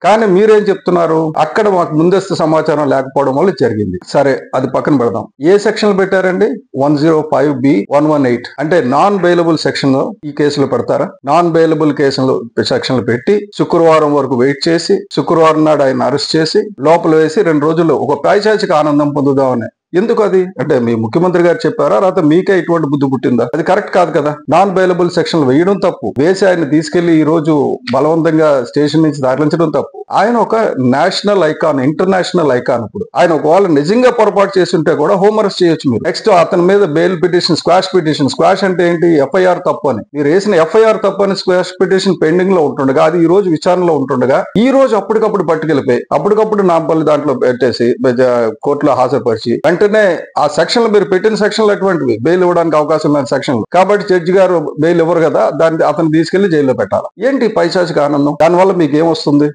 కానీ మీరేం చెప్తున్నారు, అక్కడ మాకు ముందస్తు సమాచారం లేకపోవడం వల్ల జరిగింది. సరే, అది పక్కన పెడదాం. ఏ సెక్షన్లు పెట్టారండి? 105B 118 అంటే నాన్ బెయిలబుల్ సెక్షన్ లో ఈ కేసులు పెడతారా? నాన్ బెయిలబుల్ కేసులు సెక్షన్లు పెట్టి శుక్రవారం వరకు వెయిట్ చేసి శుక్రవారం నాడు ఆయన అరెస్ట్ చేసి లోపల వేసి 2 రోజుల్లో ఒక పైశాచిక ఆనందం పొందుదామని. ఎందుకు అది? అంటే మీ ముఖ్యమంత్రి గారు చెప్పారా, లేకపోతే మీకే ఇటువంటి బుద్ధి పుట్టిందా? అది కరెక్ట్ కాదు కదా. నాన్ బెయిలబుల్ సెక్షన్ వేయడం తప్పు, వేసి ఆయన తీసుకెళ్లి ఈ రోజు బలవంతంగా స్టేషన్ నుంచి తరలించడం తప్పు. ఆయన ఒక నేషనల్ ఐకాన్, ఇంటర్నేషనల్ ఐకాన్. ఇప్పుడు ఆయన ఒకవేళ నిజంగా పొరపాటు చేసి ఉంటే కూడా హోమ్ అరెస్ట్ చేయొచ్చు మీరు. నెక్స్ట్ అతని మీద bail petition, squash petition. Squash అంటే ఏంటి? ఎఫ్ఐఆర్ తప్పు అని. మీరు వేసిన ఎఫ్ఐఆర్ తప్పు అని స్క్వాష్ పిటిషన్ పెండింగ్ లో ఉంటుండగా, అది ఈ రోజు విచారణలో ఉంటుండగా ఈ రోజు అప్పటికప్పుడు పట్టుకెళ్ళిపోయి అప్పటికప్పుడు నాంపల్లి దాంట్లో పెట్టేసి కోర్టులో హాజరుపరిచి వెంటనే ఆ సెక్షన్లు, మీరు పెట్టిన సెక్షన్లు అటువంటివి, బెయిల్ ఇవ్వడానికి అవకాశం లేని సెక్షన్లు కాబట్టి జడ్జి గారు బెయిల్ ఇవ్వరు కదా, దాన్ని అతను తీసుకెళ్లి జైల్లో పెట్టాలి. ఏంటి పైశాచిక ఆనందం? దానివల్ల మీకు ఏమొస్తుంది?